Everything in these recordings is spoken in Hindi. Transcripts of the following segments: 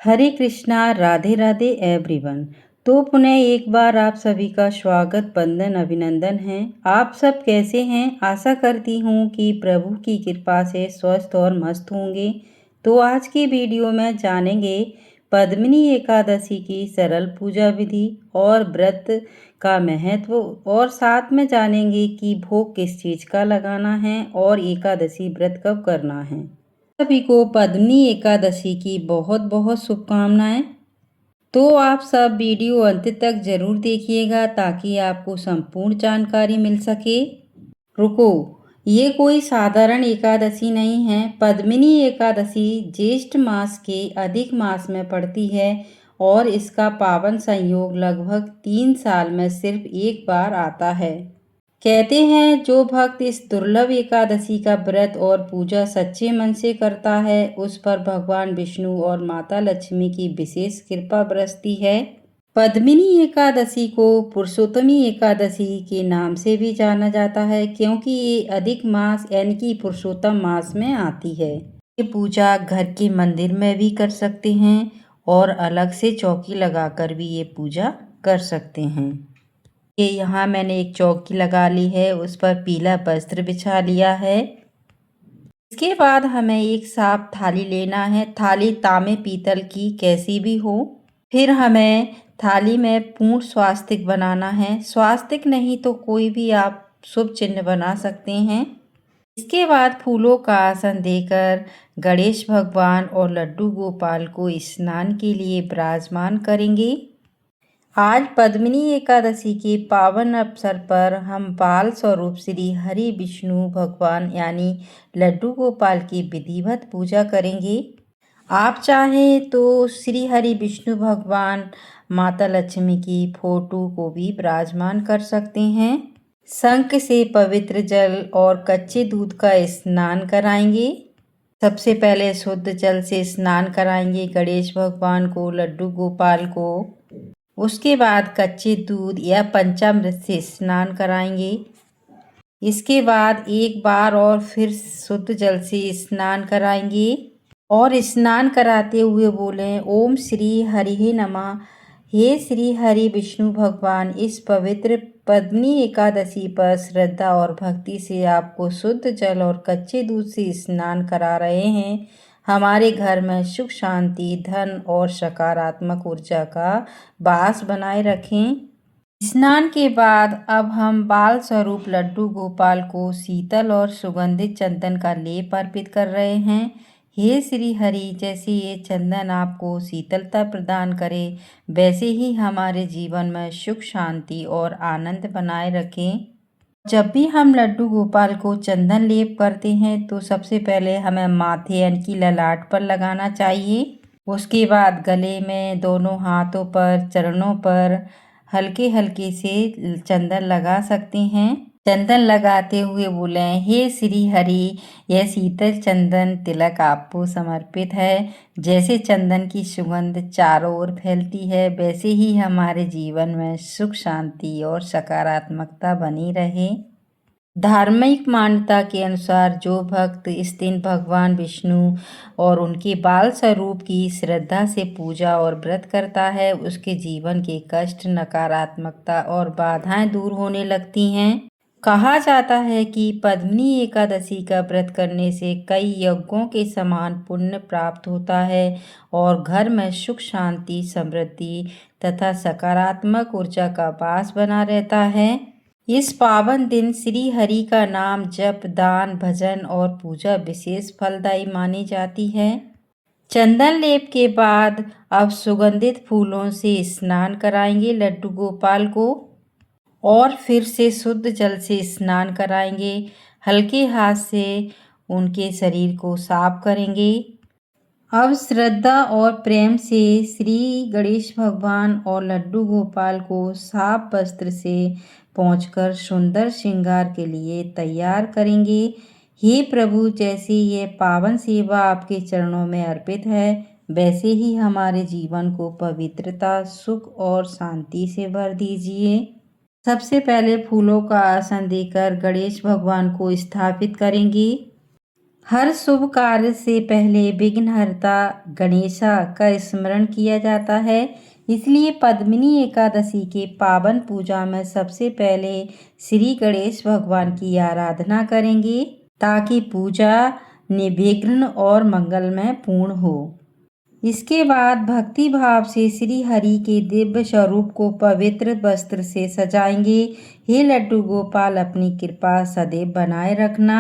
हरे कृष्णा, राधे राधे एवरीवन। तो पुनः एक बार आप सभी का स्वागत, वंदन, अभिनंदन है। आप सब कैसे हैं? आशा करती हूँ कि प्रभु की कृपा से स्वस्थ और मस्त होंगे। तो आज की वीडियो में जानेंगे पद्मिनी एकादशी की सरल पूजा विधि और व्रत का महत्व, और साथ में जानेंगे कि भोग किस चीज़ का लगाना है और एकादशी व्रत कब करना है। सभी को पद्मिनी एकादशी की बहुत बहुत शुभकामनाएं। तो आप सब वीडियो अंत तक जरूर देखिएगा ताकि आपको संपूर्ण जानकारी मिल सके। रुको, ये कोई साधारण एकादशी नहीं है। पद्मिनी एकादशी ज्येष्ठ मास के अधिक मास में पड़ती है और इसका पावन संयोग लगभग 3 साल में सिर्फ एक बार आता है। कहते हैं जो भक्त इस दुर्लभ एकादशी का व्रत और पूजा सच्चे मन से करता है, उस पर भगवान विष्णु और माता लक्ष्मी की विशेष कृपा बरसती है। पद्मिनी एकादशी को पुरुषोत्तमी एकादशी के नाम से भी जाना जाता है क्योंकि ये अधिक मास यानी कि पुरुषोत्तम मास में आती है। ये पूजा घर के मंदिर में भी कर सकते हैं और अलग से चौकी लगाकर भी ये पूजा कर सकते हैं। ये यहाँ मैंने एक चौकी लगा ली है, उस पर पीला वस्त्र बिछा लिया है। इसके बाद हमें एक साफ थाली लेना है। थाली तांबे पीतल की कैसी भी हो। फिर हमें थाली में पूर्ण स्वास्तिक बनाना है। स्वास्तिक नहीं तो कोई भी आप शुभ चिन्ह बना सकते हैं। इसके बाद फूलों का आसन देकर गणेश भगवान और लड्डू गोपाल को स्नान के लिए विराजमान करेंगे। आज पद्मिनी एकादशी के पावन अवसर पर हम बाल स्वरूप श्री हरि विष्णु भगवान यानी लड्डू गोपाल की विधिवत पूजा करेंगे। आप चाहें तो श्री हरि विष्णु भगवान माता लक्ष्मी की फोटो को भी विराजमान कर सकते हैं। शंख से पवित्र जल और कच्चे दूध का स्नान कराएंगे। सबसे पहले शुद्ध जल से स्नान कराएंगे गणेश भगवान को, लड्डू गोपाल को। उसके बाद कच्चे दूध या पंचामृत से स्नान कराएंगे। इसके बाद एक बार और फिर शुद्ध जल से स्नान कराएंगे और स्नान कराते हुए बोलें ओम श्री हरि नमः। हे श्री हरि विष्णु भगवान, इस पवित्र पद्मिनी एकादशी पर श्रद्धा और भक्ति से आपको शुद्ध जल और कच्चे दूध से स्नान करा रहे हैं। हमारे घर में सुख, शांति, धन और सकारात्मक ऊर्जा का वास बनाए रखें। स्नान के बाद अब हम बाल स्वरूप लड्डू गोपाल को शीतल और सुगंधित चंदन का लेप अर्पित कर रहे हैं। हे श्री हरि, जैसे ये चंदन आपको शीतलता प्रदान करे, वैसे ही हमारे जीवन में सुख, शांति और आनंद बनाए रखें। जब भी हम लड्डू गोपाल को चंदन लेप करते हैं तो सबसे पहले हमें माथे यानी कि ललाट पर लगाना चाहिए। उसके बाद गले में, दोनों हाथों पर, चरणों पर हल्के हल्के से चंदन लगा सकते हैं। चंदन लगाते हुए बोलें हे श्री हरि, यह शीतल चंदन तिलक आपको समर्पित है। जैसे चंदन की सुगंध चारों ओर फैलती है, वैसे ही हमारे जीवन में सुख, शांति और सकारात्मकता बनी रहे। धार्मिक मान्यता के अनुसार जो भक्त इस दिन भगवान विष्णु और उनके बाल स्वरूप की श्रद्धा से पूजा और व्रत करता है, उसके जीवन के कष्ट, नकारात्मकता और बाधाएं दूर होने लगती हैं। कहा जाता है कि पद्मिनी एकादशी का व्रत करने से कई यज्ञों के समान पुण्य प्राप्त होता है और घर में सुख, शांति, समृद्धि तथा सकारात्मक ऊर्जा का वास बना रहता है। इस पावन दिन श्री हरि का नाम जप, दान, भजन और पूजा विशेष फलदायी मानी जाती है। चंदन लेप के बाद अब सुगंधित फूलों से स्नान कराएंगे लड्डू गोपाल को और फिर से शुद्ध जल से स्नान कराएंगे। हल्के हाथ से उनके शरीर को साफ करेंगे। अब श्रद्धा और प्रेम से श्री गणेश भगवान और लड्डू गोपाल को साफ वस्त्र से पोंछकर सुंदर श्रृंगार के लिए तैयार करेंगे। हे प्रभु, जैसे ये पावन सेवा आपके चरणों में अर्पित है, वैसे ही हमारे जीवन को पवित्रता, सुख और शांति से भर दीजिए। सबसे पहले फूलों का आसन देकर गणेश भगवान को स्थापित करेंगे। हर शुभ कार्य से पहले विघ्नहर्ता गणेशा का स्मरण किया जाता है। इसलिए पद्मिनी एकादशी के पावन पूजा में सबसे पहले श्री गणेश भगवान की आराधना करेंगे ताकि पूजा निर्विघ्न और मंगलमय पूर्ण हो। इसके बाद भक्ति भाव से श्री हरि के दिव्य स्वरूप को पवित्र वस्त्र से सजाएंगे। हे लड्डू गोपाल, अपनी कृपा सदैव बनाए रखना।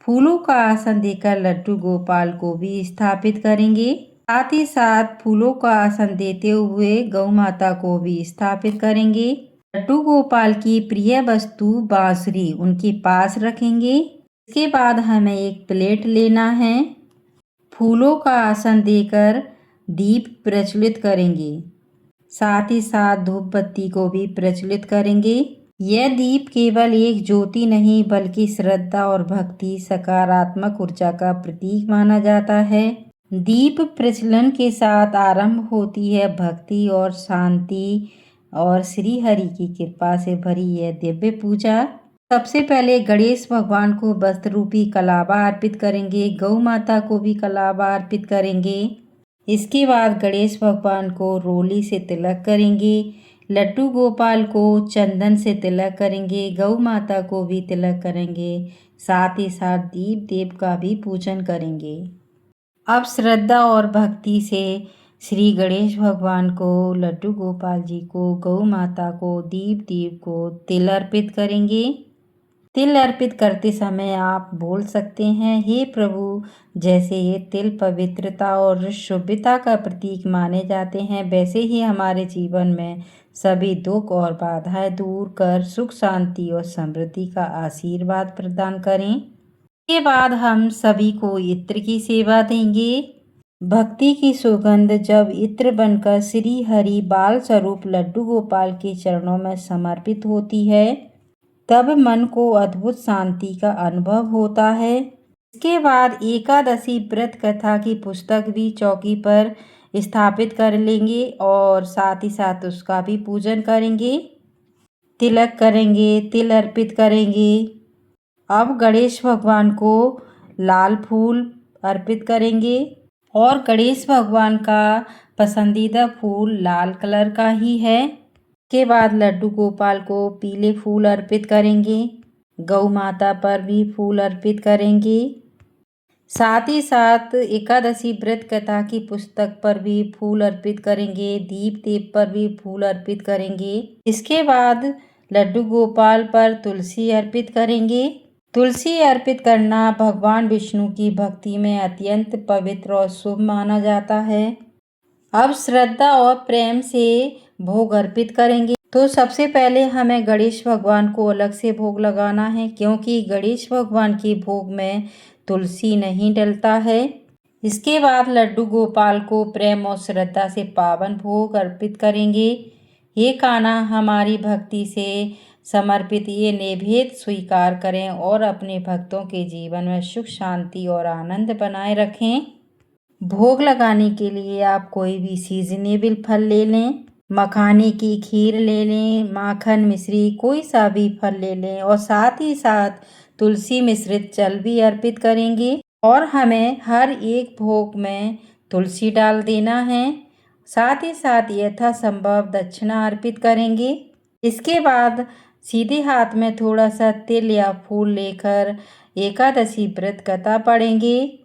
फूलों का आसन देकर लड्डू गोपाल को भी स्थापित करेंगे। साथ ही साथ फूलों का आसन देते हुए गौ माता को भी स्थापित करेंगे। लड्डू गोपाल की प्रिय वस्तु बांसुरी उनके पास रखेंगे। इसके बाद हमें एक प्लेट लेना है। फूलों का आसन देकर दीप प्रज्वलित करेंगे। साथ ही साथ धूप बत्ती को भी प्रज्वलित करेंगे। यह दीप केवल एक ज्योति नहीं बल्कि श्रद्धा और भक्ति, सकारात्मक ऊर्जा का प्रतीक माना जाता है। दीप प्रज्वलन के साथ आरंभ होती है भक्ति और शांति और श्री हरि की कृपा से भरी यह दिव्य पूजा। सबसे पहले गणेश भगवान को वस्त्र रूपी कलावा अर्पित करेंगे। गौ माता को भी कलावा अर्पित करेंगे। इसके बाद गणेश भगवान को रोली से तिलक करेंगे। लड्डू गोपाल को चंदन से तिलक करेंगे। गौ माता को भी तिलक करेंगे। साथ ही साथ दीप देव का भी पूजन करेंगे। अब श्रद्धा और भक्ति से श्री गणेश भगवान को, लड्डू गोपाल जी को, गौ माता को, दीप देव को तिल अर्पित करेंगे। तिल अर्पित करते समय आप बोल सकते हैं, हे प्रभु, जैसे ये तिल पवित्रता और शुभता का प्रतीक माने जाते हैं, वैसे ही हमारे जीवन में सभी दुख और बाधाएं दूर कर सुख, शांति और समृद्धि का आशीर्वाद प्रदान करें। इसके बाद हम सभी को इत्र की सेवा देंगे। भक्ति की सुगंध जब इत्र बनकर श्री हरि बाल स्वरूप लड्डू गोपाल के चरणों में समर्पित होती है, तब मन को अद्भुत शांति का अनुभव होता है। इसके बाद एकादशी व्रत कथा की पुस्तक भी चौकी पर स्थापित कर लेंगे और साथ ही साथ उसका भी पूजन करेंगे, तिलक करेंगे, तिल अर्पित करेंगे। अब गणेश भगवान को लाल फूल अर्पित करेंगे और गणेश भगवान का पसंदीदा फूल लाल कलर का ही है। के बाद लड्डू गोपाल को पीले फूल अर्पित करेंगे। गौ माता पर भी फूल अर्पित करेंगे। साथ ही साथ एकादशी व्रत कथा की पुस्तक पर भी फूल अर्पित करेंगे। दीप देव पर भी फूल अर्पित करेंगे। इसके बाद लड्डू गोपाल पर तुलसी अर्पित करेंगे। तुलसी अर्पित करना भगवान विष्णु की भक्ति में अत्यंत पवित्र और शुभ माना जाता है। अब श्रद्धा और प्रेम से भोग अर्पित करेंगे। तो सबसे पहले हमें गणेश भगवान को अलग से भोग लगाना है, क्योंकि गणेश भगवान के भोग में तुलसी नहीं डलता है। इसके बाद लड्डू गोपाल को प्रेम और श्रद्धा से पावन भोग अर्पित करेंगे। ये खाना हमारी भक्ति से समर्पित ये नैवेद्य स्वीकार करें और अपने भक्तों के जीवन में सुख, शांति और आनंद बनाए रखें। भोग लगाने के लिए आप कोई भी सीजनेबल फल ले लें, मखाने की खीर ले लें, माखन, मिश्री, कोई सा भी फल ले लें और साथ ही साथ तुलसी मिश्रित जल भी अर्पित करेंगे और हमें हर एक भोग में तुलसी डाल देना है। साथ ही साथ यथासंभव दक्षिणा अर्पित करेंगे। इसके बाद सीधे हाथ में थोड़ा सा तिल या फूल लेकर एकादशी व्रत कथा पढ़ेंगे।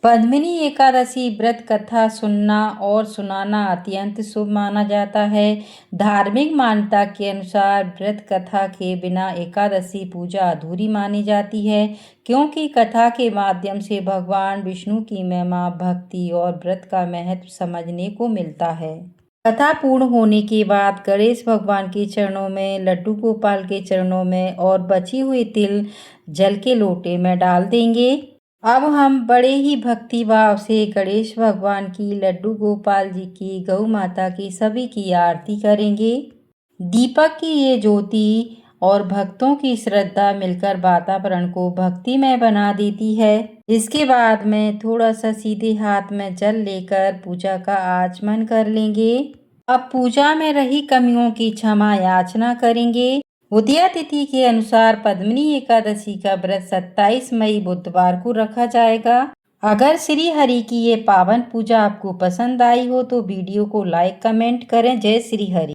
पद्मिनी एकादशी व्रत कथा सुनना और सुनाना अत्यंत शुभ माना जाता है। धार्मिक मान्यता के अनुसार व्रत कथा के बिना एकादशी पूजा अधूरी मानी जाती है, क्योंकि कथा के माध्यम से भगवान विष्णु की महिमा, भक्ति और व्रत का महत्व समझने को मिलता है। कथा पूर्ण होने के बाद गणेश भगवान के चरणों में, लड्डू गोपाल के चरणों में और बची हुई तिल जल के लोटे में डाल देंगे। अब हम बड़े ही भक्ति भाव से गणेश भगवान की, लड्डू गोपाल जी की, गौ माता की, सभी की आरती करेंगे। दीपक की ये ज्योति और भक्तों की श्रद्धा मिलकर वातावरण को भक्तिमय बना देती है। इसके बाद में थोड़ा सा सीधे हाथ में जल लेकर पूजा का आचमन कर लेंगे। अब पूजा में रही कमियों की क्षमा याचना करेंगे। उदया तिथि के अनुसार पद्मिनी एकादशी का व्रत 27 मई बुधवार को रखा जाएगा। अगर श्री हरि की ये पावन पूजा आपको पसंद आई हो तो वीडियो को लाइक कमेंट करें। जय श्री हरि।